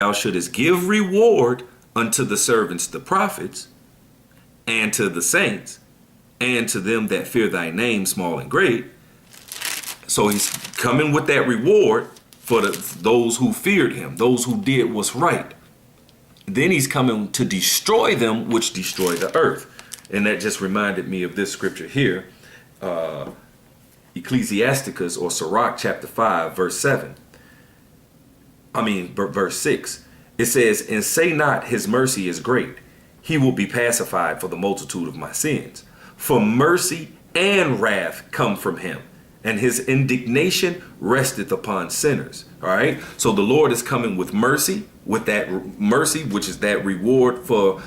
thou shouldest give reward unto the servants, the prophets, and to the saints, and to them that fear thy name, small and great. So he's coming with that reward for those who feared him, those who did what's right. Then he's coming to destroy them, which destroy the earth. And that just reminded me of this scripture here, Ecclesiasticus or Sirach chapter 5, verse 6. It says, and say not his mercy is great. He will be pacified for the multitude of my sins. For mercy and wrath come from him, and his indignation resteth upon sinners. All right. So the Lord is coming with mercy, with that mercy, which is that reward for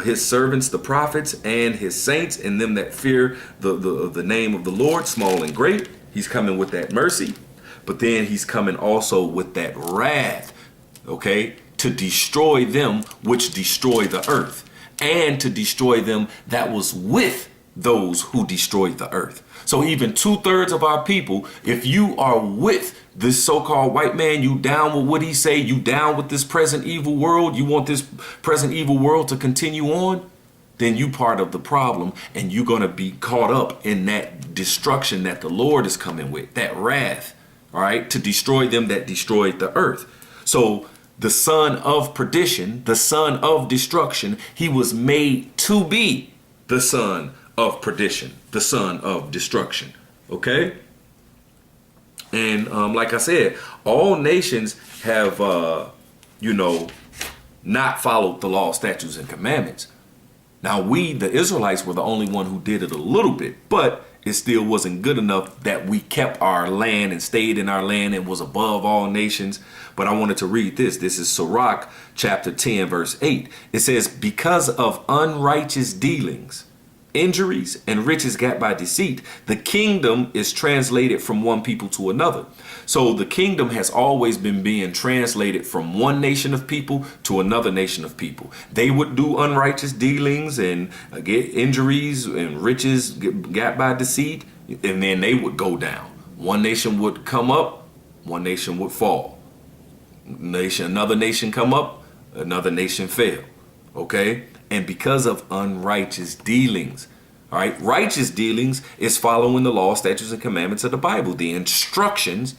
his servants, the prophets, and his saints, and them that fear the name of the Lord, small and great. He's coming with that mercy, but then he's coming also with that wrath, okay, to destroy them which destroy the earth, and to destroy them that was with those who destroyed the earth. So even 2/3 of our people, if you are with this so-called white man, you down with what he say, you down with this present evil world, you want this present evil world to continue on, then you part of the problem, and you're going to be caught up in that destruction that the Lord is coming with, that wrath, all right, to destroy them that destroyed the earth. So the son of perdition, the son of destruction, he was made to be the son of perdition, the son of destruction. Okay. And like I said, all nations have, not followed the law, statutes, and commandments. Now, we, the Israelites, were the only one who did it a little bit, but it still wasn't good enough that we kept our land and stayed in our land and was above all nations. But I wanted to read this. This is Sirach chapter 10, verse 8. It says, because of unrighteous dealings, injuries, and riches got by deceit, the kingdom is translated from one people to another. So the kingdom has always been being translated from one nation of people to another nation of people. They would do unrighteous dealings and get injuries and riches got by deceit, and then they would go down. One nation would come up, one nation would fall. Another nation come up, another nation fail. Okay? And because of unrighteous dealings, all right, righteous dealings is following the law, statutes, and commandments of the Bible, the instructions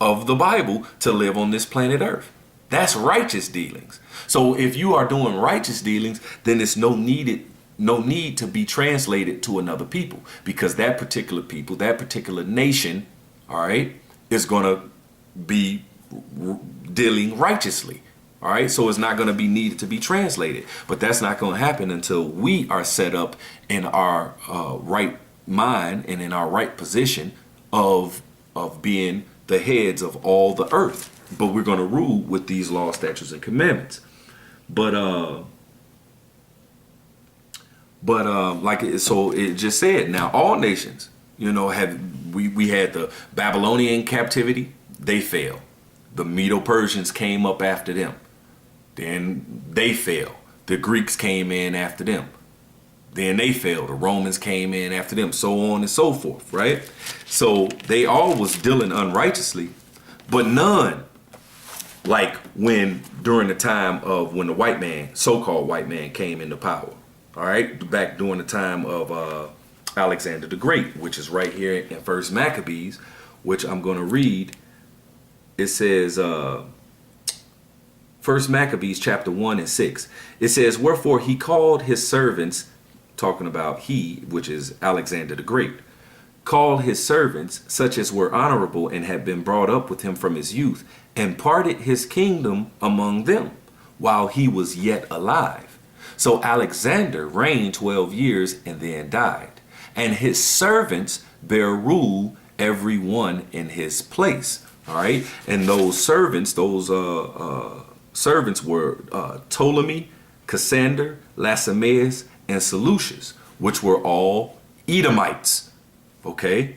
of the Bible to live on this planet Earth. That's righteous dealings. So if you are doing righteous dealings, then it's no need to be translated to another people, because that particular people, that particular nation, all right, is going to be dealing righteously. All right, so it's not going to be needed to be translated, but that's not going to happen until we are set up in our right mind and in our right position of being the heads of all the earth. But we're going to rule with these laws, statutes, and commandments. But so it just said, now all nations, we had the Babylonian captivity, they fell. The Medo-Persians came up after them. Then they fell. The Greeks came in after them. Then they fell. The Romans came in after them, so on and so forth, right? So they all was dealing unrighteously, but none like during the time of when the white man, so-called white man, came into power. All right, back during the time of Alexander the Great, which is right here in First Maccabees, which I'm going to read. It says, First Maccabees chapter 1 and 6. It says, wherefore he called his servants, talking about he, which is Alexander the Great, called his servants, such as were honorable and had been brought up with him from his youth, and parted his kingdom among them while he was yet alive. So Alexander reigned 12 years and then died. And his servants bare rule, every one in his place. All right. And those servants, servants were Ptolemy, Cassander, Lasameus, and Seleucus, which were all Edomites, okay,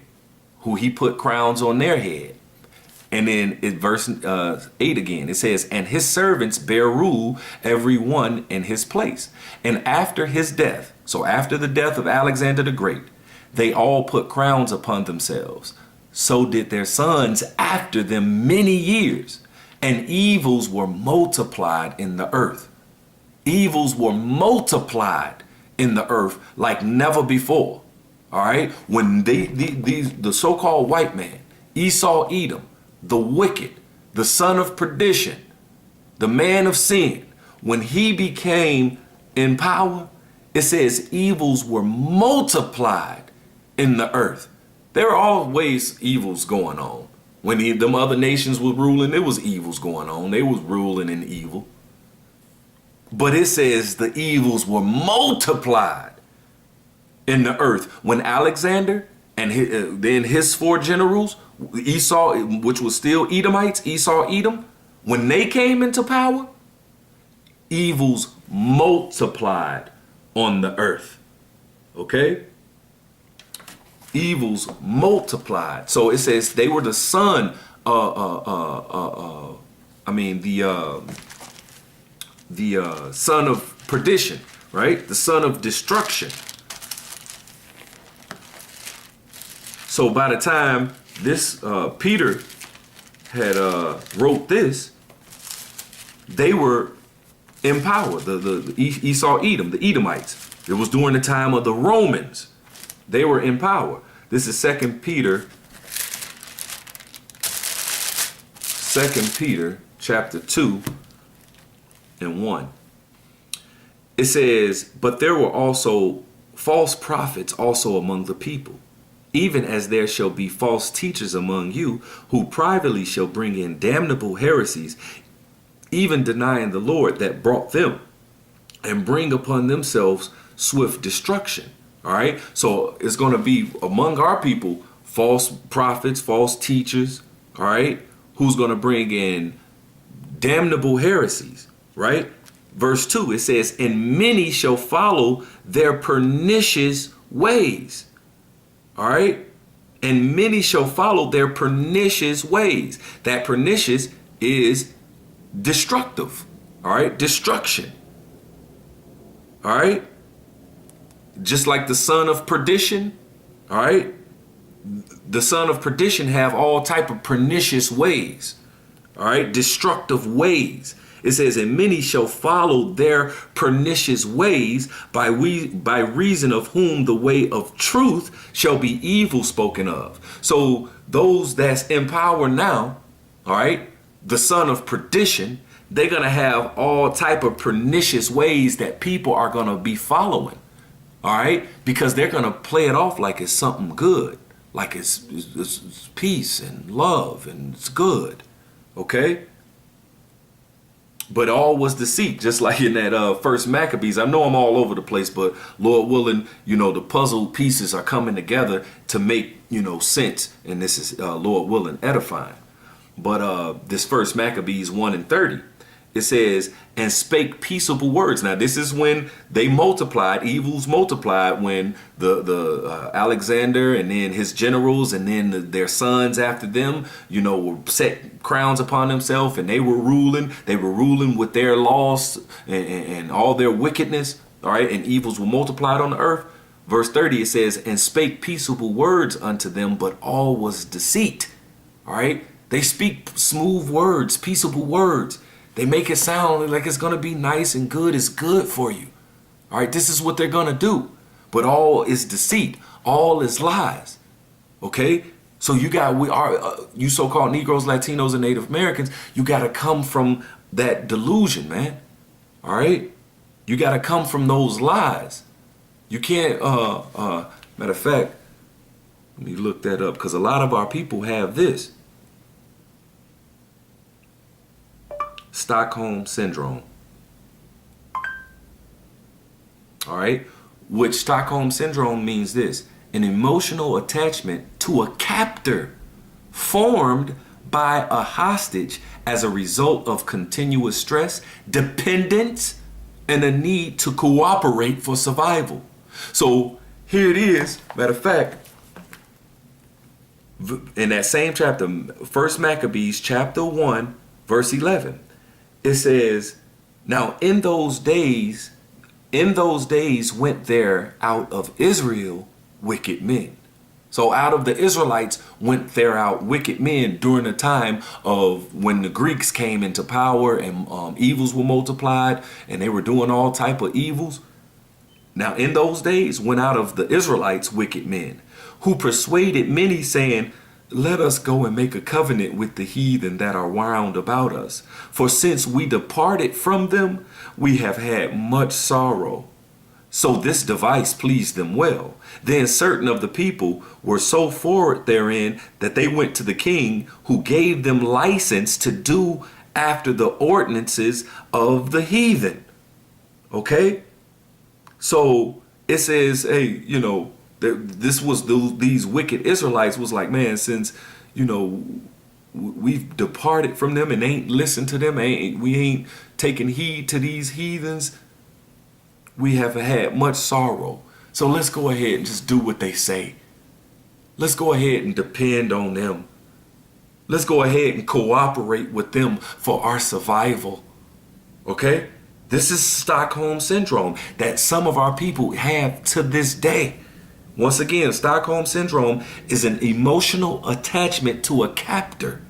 who he put crowns on their head. And then in verse 8 again, it says, and his servants bear rule, every one in his place. And after his death, so after the death of Alexander the Great, they all put crowns upon themselves. So did their sons after them many years. and evils were multiplied in the earth. Evils were multiplied in the earth like never before. All right. When the so-called white man, Esau, Edom, the wicked, the son of perdition, the man of sin, when he became in power, it says evils were multiplied in the earth. There are always evils going on. When them other nations were ruling, there was evils going on. They was ruling in evil. But it says the evils were multiplied in the earth. When Alexander and then his 4 generals, Esau, which was still Edomites, Esau, Edom, when they came into power, evils multiplied on the earth. Okay? Evils multiplied. So it says they were the son, the son of perdition, right? The son of destruction. So by the time this Peter had wrote this, they were in power. The Esau, Edom, the Edomites. It was during the time of the Romans. They were in power. This is 2 Peter chapter 2 and 1. It says, but there were also false prophets also among the people, even as there shall be false teachers among you, who privately shall bring in damnable heresies, even denying the Lord that brought them, and bring upon themselves swift destruction. All right. So it's going to be among our people, false prophets, false teachers. All right. Who's going to bring in damnable heresies. Right. Verse 2, it says, and many shall follow their pernicious ways. All right. And many shall follow their pernicious ways. That pernicious is destructive. All right. Destruction. All right. Just like the son of perdition. All right. The son of perdition have all type of pernicious ways. All right. Destructive ways. It says, and many shall follow their pernicious ways, by reason of whom the way of truth shall be evil spoken of. So those that's in power now, all right, the son of perdition, they're going to have all type of pernicious ways that people are going to be following. All right, because they're going to play it off like it's something good, like it's peace and love and it's good. Okay. But all was deceit, just like in that first Maccabees. I know I'm all over the place, but Lord willing, the puzzle pieces are coming together to make, sense. And this is, Lord willing, edifying. But this first Maccabees 1 and 30, it says, and spake peaceable words. Now, this is when they multiplied, evils multiplied, when the Alexander and then his generals and then their sons after them, were set crowns upon themselves, and they were ruling. They were ruling with their laws and all their wickedness. All right. And evils were multiplied on the earth. Verse 30, it says, and spake peaceable words unto them, but all was deceit. All right. They speak smooth words, peaceable words. They make it sound like it's going to be nice and good. It's good for you. All right. This is what they're going to do. But all is deceit. All is lies. Okay. So you so-called Negroes, Latinos, and Native Americans, you got to come from that delusion, man. All right. You got to come from those lies. You can't, matter of fact, let me look that up, because a lot of our people have this. Stockholm Syndrome. All right. Which Stockholm Syndrome means this: an emotional attachment to a captor formed by a hostage as a result of continuous stress, dependence, and a need to cooperate for survival. So here it is. Matter of fact, in that same chapter, 1 Maccabees chapter 1, verse 11. It says, now in those days went there out of Israel wicked men. So out of the Israelites went there out wicked men during the time of when the Greeks came into power and evils were multiplied and they were doing all type of evils. Now in those days went out of the Israelites wicked men who persuaded many, saying, let us go and make a covenant with the heathen that are round about us. For since we departed from them, we have had much sorrow. So this device pleased them well. Then certain of the people were so forward therein that they went to the king, who gave them license to do after the ordinances of the heathen. Okay? So it says, hey, you know, this was these wicked Israelites was like, man, since, you know, we've departed from them and ain't listened to them, we ain't taking heed to these heathens, we have had much sorrow. So let's go ahead and just do what they say. Let's go ahead and depend on them. Let's go ahead and cooperate with them for our survival. Okay? This is Stockholm Syndrome that some of our people have to this day. Once again, Stockholm Syndrome is an emotional attachment to a captor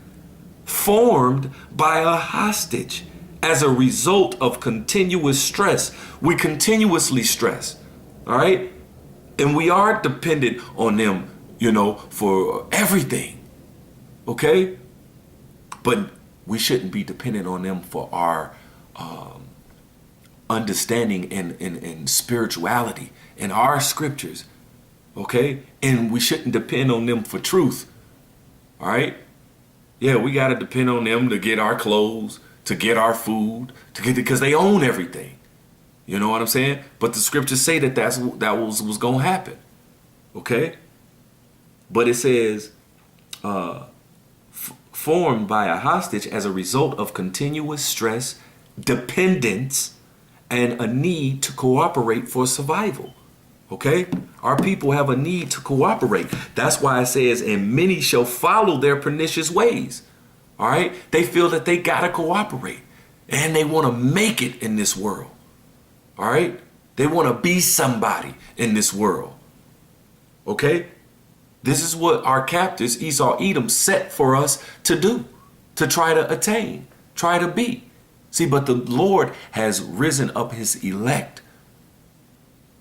formed by a hostage. As a result of continuous stress, we continuously stress, all right? And we are dependent on them, you know, for everything, okay? But we shouldn't be dependent on them for our understanding and spirituality in our scriptures, okay? And we shouldn't depend on them for truth, all right? Yeah, we got to depend on them to get our clothes, to get our food, to get, because they own everything. You know what I'm saying? But the scriptures say that that was going to happen. Okay? But it says, formed by a hostage as a result of continuous stress, dependence, and a need to cooperate for survival. Okay? Our people have a need to cooperate. That's why it says, and many shall follow their pernicious ways. All right? They feel that they got to cooperate and they want to make it in this world. All right? They want to be somebody in this world. Okay? This is what our captors, Esau, Edom, set for us to do, to try to attain, try to be. See, but the Lord has risen up his elect.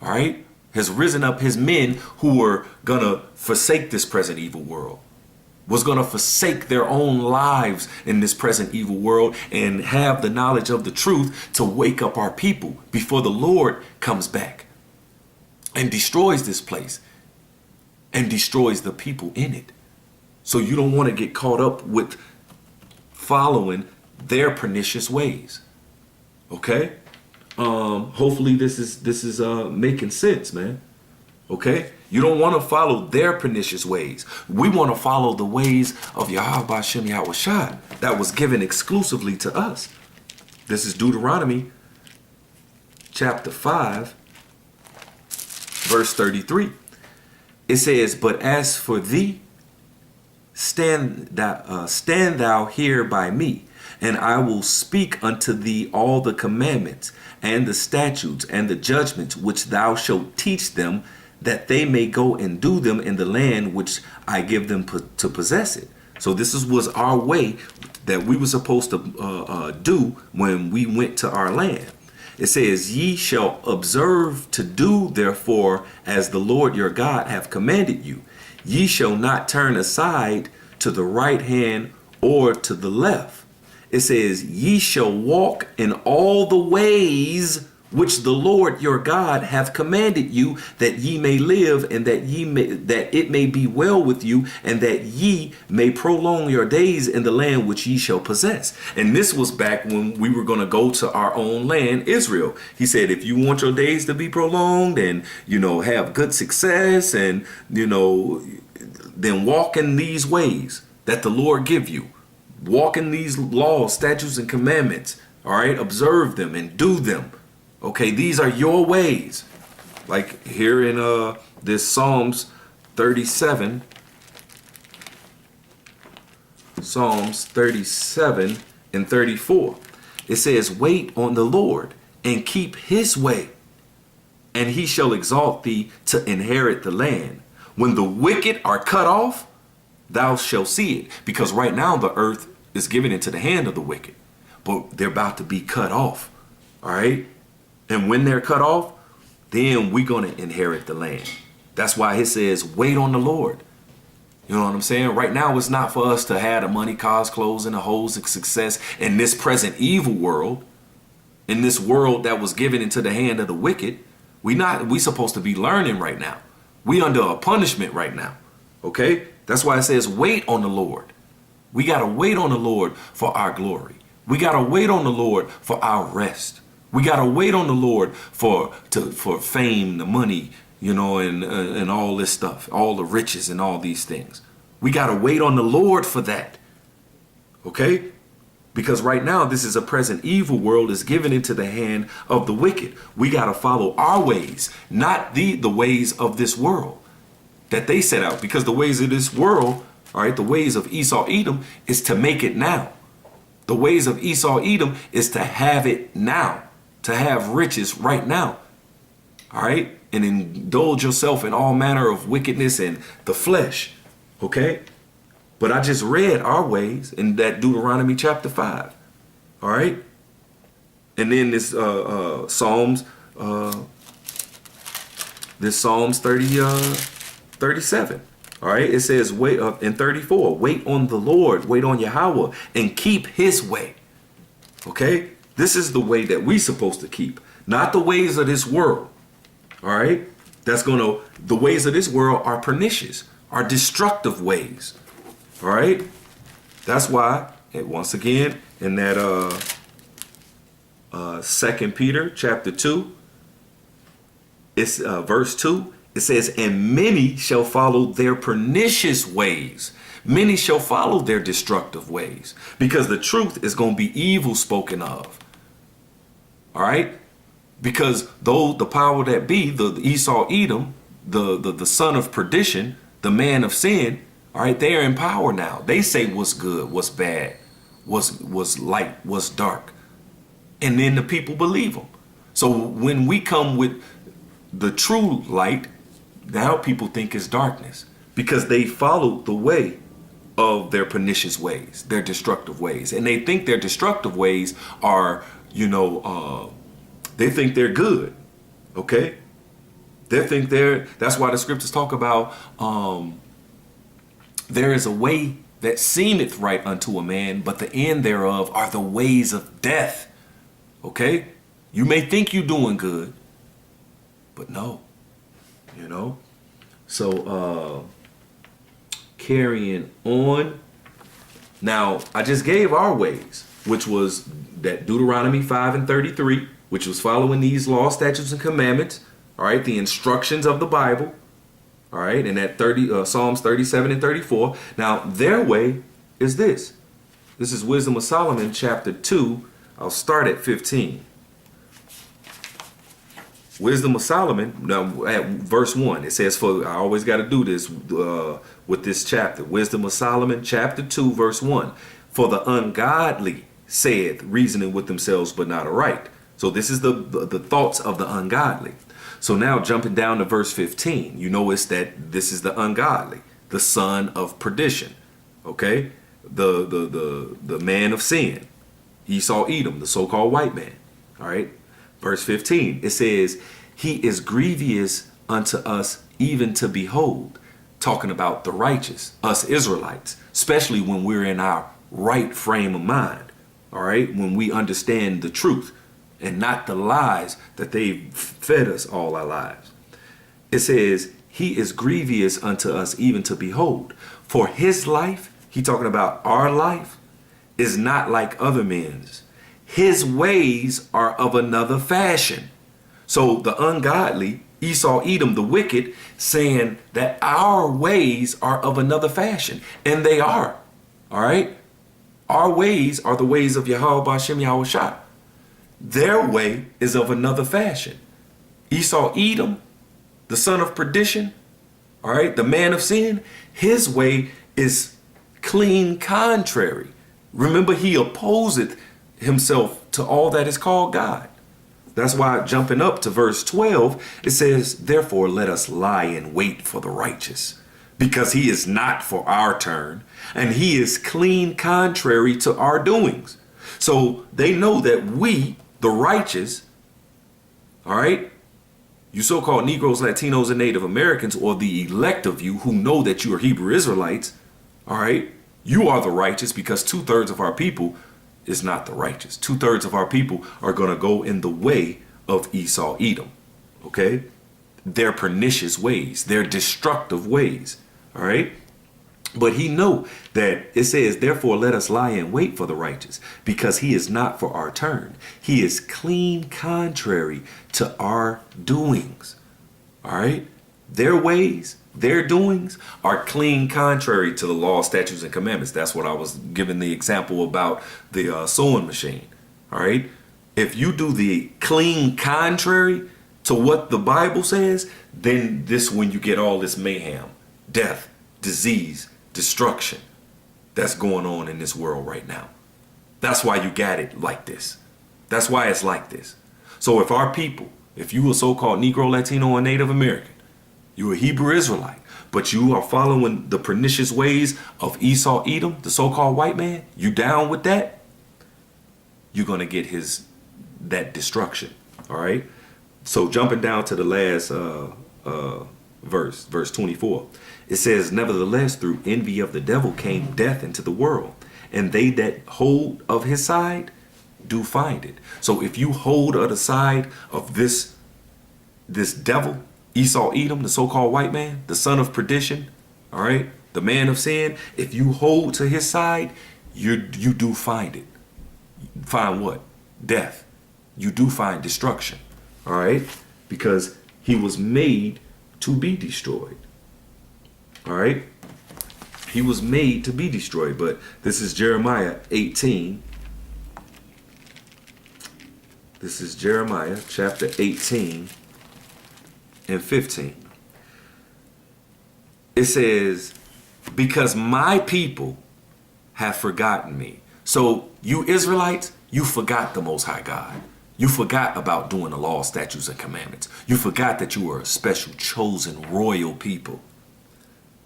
All right? Has risen up his men who are going to forsake this present evil world. Was going to forsake their own lives in this present evil world and have the knowledge of the truth to wake up our people before the Lord comes back and destroys this place and destroys the people in it. So you don't want to get caught up with following their pernicious ways. Okay? Hopefully this is making sense, man. Okay? You don't want to follow their pernicious ways. We want to follow the ways of Yahweh Hashem Yahweh Shai that was given exclusively to us. This is Deuteronomy chapter 5, verse 33. It says, but as for thee, stand thou here by me, and I will speak unto thee all the commandments and the statutes and the judgments which thou shalt teach them, that they may go and do them in the land which I give them to possess it. So this was our way that we were supposed to do when we went to our land. It says, ye shall observe to do therefore as the Lord your God hath commanded you. Ye shall not turn aside to the right hand or to the left. It says, ye shall walk in all the ways which the Lord your God hath commanded you, that ye may live, and that it may be well with you, and that ye may prolong your days in the land which ye shall possess. And this was back when we were going to go to our own land, Israel. He said, if you want your days to be prolonged and, you know, have good success and, you know, then walk in these ways that the Lord give you. Walk in these laws, statutes, and commandments. All right. Observe them and do them. Okay, these are your ways. Like here in this Psalms 37. Psalms 37 and 34. It says, wait on the Lord and keep his way, and he shall exalt thee to inherit the land. When the wicked are cut off, thou shalt see it. Because right now the earth is given into the hand of the wicked, but they're about to be cut off. All right. And when they're cut off, then we're going to inherit the land. That's why it says, wait on the Lord. You know what I'm saying? Right now, it's not for us to have the money, cars, clothes, and the holes of success in this present evil world, in this world that was given into the hand of the wicked. We supposed to be learning right now. We under a punishment right now. Okay? That's why it says, wait on the Lord. We got to wait on the Lord for our glory. We got to wait on the Lord for our rest. We got to wait on the Lord for fame, the money, you know, and all this stuff, all the riches and all these things. We got to wait on the Lord for that. Okay? Because right now, this is a present evil world is given into the hand of the wicked. We got to follow our ways, not the ways of this world that they set out. Because the ways of this world, all right, the ways of Esau Edom is to make it now. The ways of Esau Edom is to have it now, to have riches right now. All right. And indulge yourself in all manner of wickedness and the flesh. Okay. But I just read our ways in that Deuteronomy chapter 5. All right. And then this Psalms 37. All right. It says, wait in 34, wait on the Lord, wait on Yahweh and keep his way. Okay. This is the way that we supposed to keep, not the ways of this world. All right. The ways of this world are pernicious, are destructive ways. All right. That's why, once again, in that 2 Peter chapter 2, it's verse 2. It says, and many shall follow their pernicious ways. Many shall follow their destructive ways, because the truth is going to be evil spoken of. All right. Because though the power that be, the Esau Edom, the son of perdition, the man of sin, all right, they are in power now. They say what's good, what's bad, what's light, what's dark. And then the people believe them. So when we come with the true light, now people think it's darkness, because they followed the way of their pernicious ways, their destructive ways. And they think their destructive ways are, they think they're good. Okay. That's why the scriptures talk about, there is a way that seemeth right unto a man, but the end thereof are the ways of death. Okay. You may think you're doing good, but no, so, carrying on. Now, I just gave our ways, which was that Deuteronomy 5 and 33, which was following these laws, statutes, and commandments. All right. The instructions of the Bible. All right. And that Psalms 37 and 34. Now, their way is this. This is Wisdom of Solomon, chapter 2. I'll start at 15. Wisdom of Solomon, now at verse 1, it says, I always got to do this with this chapter. Wisdom of Solomon, chapter 2, verse 1. For the ungodly saith, reasoning with themselves, but not aright. So this is the thoughts of the ungodly. So now jumping down to verse 15, you notice that this is the ungodly, the son of perdition. Okay? The man of sin, Esau Edom, the so-called white man. All right? Verse 15, it says, he is grievous unto us even to behold. Talking about the righteous, us Israelites, especially when we're in our right frame of mind. All right. When we understand the truth and not the lies that they've fed us all our lives. It says, he is grievous unto us even to behold. For his life, he talking about our life, is not like other men's. His ways are of another fashion. So the ungodly, Esau, Edom, the wicked, saying that our ways are of another fashion. And they are. All right. Our ways are the ways of Yahweh B'Shem Yahweh Shah. Their way is of another fashion. Esau, Edom, the son of perdition, all right, the man of sin, his way is clean contrary. Remember, he opposeth himself to all that is called God. That's why jumping up to verse 12, it says, therefore let us lie in wait for the righteous, because he is not for our turn, and he is clean contrary to our doings. So they know that we, the righteous, all right, you so-called Negroes, Latinos, and Native Americans, or the elect of you who know that you are Hebrew Israelites, all right, you are the righteous, because 2/3 of our people is not the righteous. 2/3 of our people are going to go in the way of Esau, Edom. Okay? Their pernicious ways, their destructive ways. All right? But he know that it says, therefore let us lie in wait for the righteous, because he is not for our turn. He is clean contrary to our doings. All right? Their ways, their doings are clean contrary to the law, statutes, and commandments. That's what I was giving the example about the sewing machine. All right. If you do the clean contrary to what the Bible says, then this when you get all this mayhem, death, disease, destruction that's going on in this world right now. That's why you got it like this. That's why it's like this. So if our people, if you a so-called Negro, Latino, or Native American, you're a Hebrew Israelite, but you are following the pernicious ways of Esau, Edom, the so-called white man, you down with that? You're going to get that destruction. All right. So jumping down to the last verse 24, it says, nevertheless, through envy of the devil came death into the world, and they that hold of his side do find it. So if you hold of the side of this devil, Esau, Edom, the so-called white man, the son of perdition, all right, the man of sin, if you hold to his side, you do find it. Find what? Death. You do find destruction, all right, because he was made to be destroyed, all right. He was made to be destroyed. But this is Jeremiah 18. This is Jeremiah chapter 18 and 15. It says, because my people have forgotten me. So you Israelites, you forgot the Most High God. You forgot about doing the law, statutes, and commandments. You forgot that you were a special, chosen, royal people.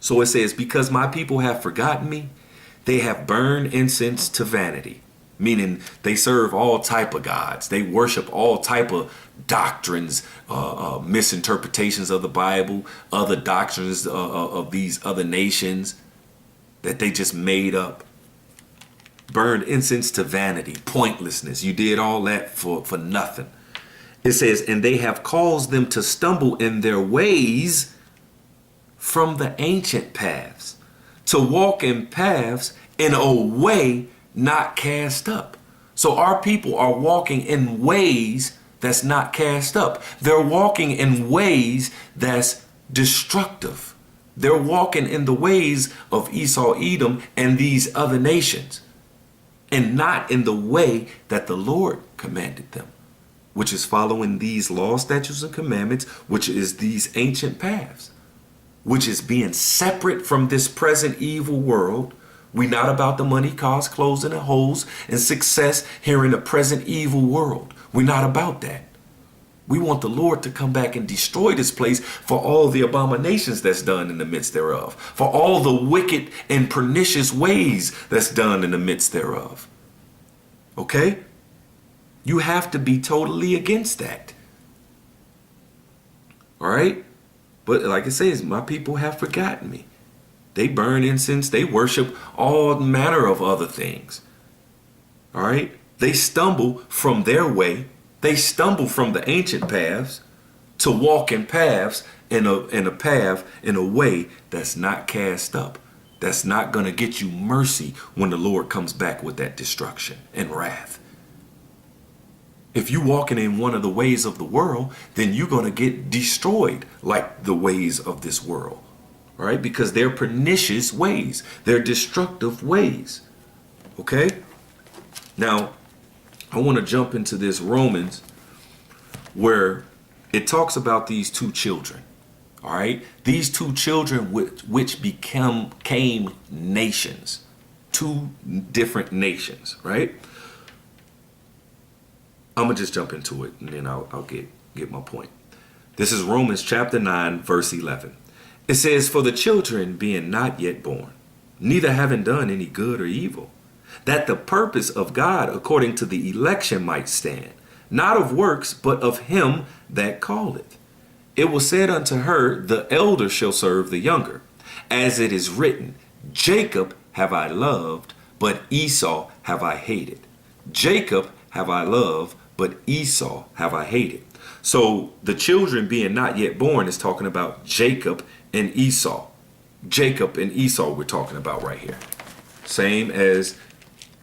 So it says, because my people have forgotten me, they have burned incense to vanity. Meaning they serve all type of gods. They worship all type of doctrines, misinterpretations of the Bible, other doctrines of these other nations that they just made up. Burned incense to vanity, pointlessness. You did all that for nothing. It says, and they have caused them to stumble in their ways from the ancient paths, to walk in paths in a way not cast up. So our people are walking in ways that's not cast up. They're walking in ways that's destructive. They're walking in the ways of Esau, Edom, and these other nations, and not in the way that the Lord commanded them, which is following these laws, statutes, and commandments, which is these ancient paths, which is being separate from this present evil world. We not about the money, cars, clothes, and the hoes, and success here in the present evil world. We're not about that. We want the Lord to come back and destroy this place for all the abominations that's done in the midst thereof, for all the wicked and pernicious ways that's done in the midst thereof. Okay? You have to be totally against that. All right? But like it says, my people have forgotten me. They burn incense. They worship all manner of other things. All right? They stumble from their way. They stumble from the ancient paths to walk in paths in a way that's not cast up. That's not going to get you mercy when the Lord comes back with that destruction and wrath. If you walking in one of the ways of the world, then you're going to get destroyed like the ways of this world. All right? Because they're pernicious ways. They're destructive ways. Okay? Now, I want to jump into this Romans where it talks about these two children. All right? These two children which became nations. Two different nations, right? I'm going to just jump into it and then I'll get my point. This is Romans chapter 9, verse 11. It says, for the children being not yet born, neither having done any good or evil, that the purpose of God according to the election might stand, not of works, but of him that calleth. It was said unto her, the elder shall serve the younger. As it is written, Jacob have I loved, but Esau have I hated. Jacob have I loved, but Esau have I hated. So the children being not yet born is talking about Jacob and Esau. Jacob and Esau we're talking about right here. Same as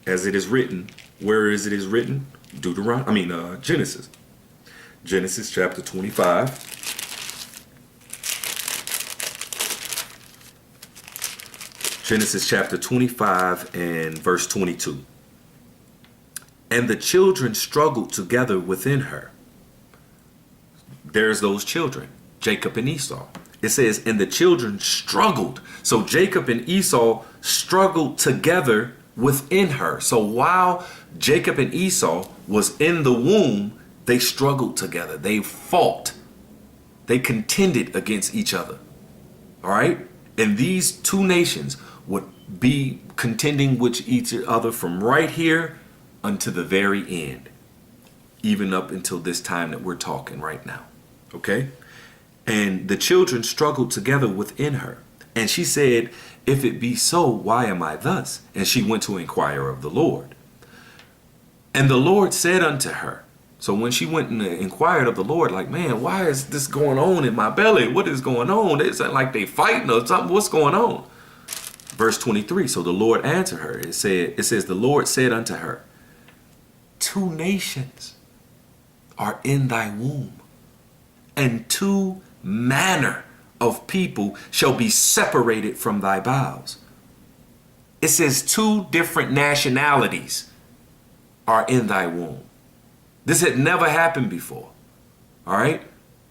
it is written. Where is it is written? Genesis. Genesis chapter 25. Genesis chapter 25 and verse 22. And the children struggled together within her. There's those children, Jacob and Esau. It says, and the children struggled. So Jacob and Esau struggled together within her. So while Jacob and Esau was in the womb, they struggled together. They fought. They contended against each other. All right? And these two nations would be contending with each other from right here until the very end, even up until this time that we're talking right now. Okay? And the children struggled together within her. And she said, if it be so, why am I thus? And she went to inquire of the Lord. And the Lord said unto her, so when she went and inquired of the Lord, like, man, why is this going on in my belly? What is going on? It's like they fighting or something. What's going on? Verse 23. So the Lord answered her. It says, the Lord said unto her, two nations are in thy womb, and two manner of people shall be separated from thy bowels. It says two different nationalities are in thy womb. This had never happened before. All right?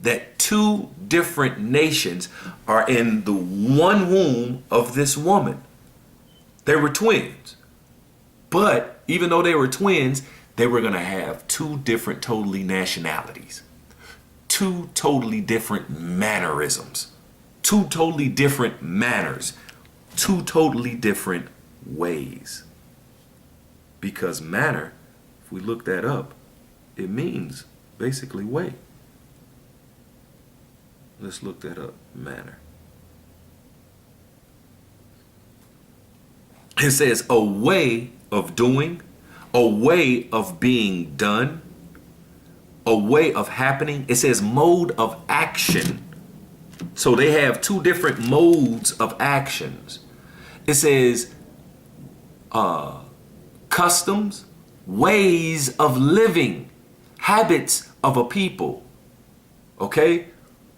That two different nations are in the one womb of this woman. They were twins. But even though they were twins, they were going to have two different totally nationalities. Two totally different mannerisms. Two totally different manners. Two totally different ways. Because manner, if we look that up, it means basically way. Let's look that up. Manner. It says a way of doing, a way of being done, a way of happening. It says mode of action. So they have two different modes of actions. It says customs, ways of living, habits of a people, okay?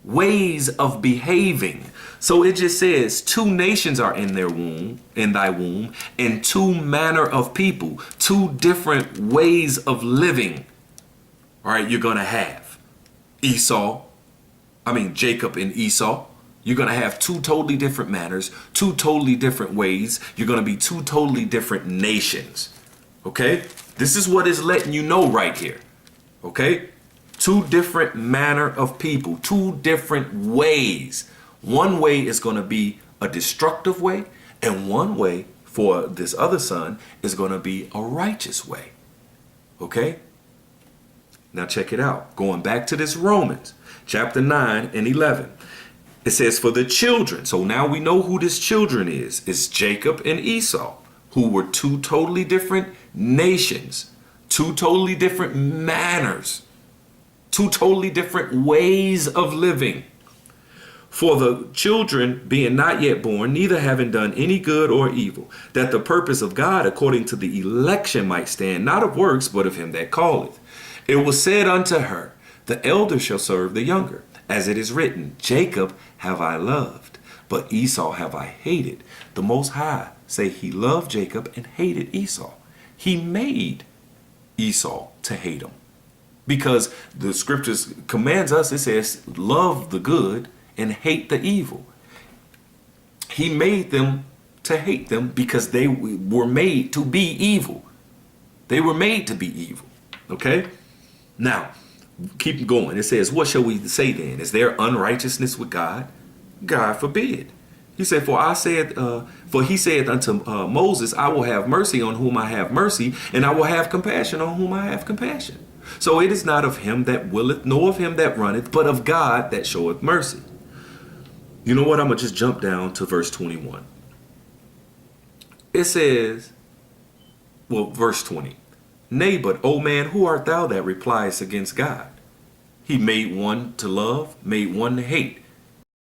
Ways of behaving. So it just says two nations are in their womb, in thy womb, and two manner of people, two different ways of living. All right, you're going to have Jacob and Esau. You're going to have two totally different manners, two totally different ways. You're going to be two totally different nations. Okay? This is what is letting you know right here. Okay? Two different manner of people, two different ways. One way is going to be a destructive way, and one way for this other son is going to be a righteous way. Okay? Now check it out. Going back to this Romans chapter 9 and 11. It says for the children. So now we know who this children is. It's Jacob and Esau, who were two totally different nations, two totally different manners, two totally different ways of living. For the children being not yet born, neither having done any good or evil, that the purpose of God according to the election might stand, not of works, but of him that calleth. It was said unto her, the elder shall serve the younger. As it is written, Jacob have I loved, but Esau have I hated. The Most High say he loved Jacob and hated Esau. He made Esau to hate him. Because the scriptures commands us, it says, love the good and hate the evil. He made them to hate them because they were made to be evil. They were made to be evil. Okay? Now, keep going. It says, what shall we say then? Is there unrighteousness with God? God forbid. He said, for he said unto Moses, I will have mercy on whom I have mercy, and I will have compassion on whom I have compassion. So it is not of him that willeth, nor of him that runneth, but of God that showeth mercy. You know what? I'm going to just jump down to verse 21. It says, well, verse 20. Nay, but, O man, who art thou that repliest against God? He made one to love, made one to hate.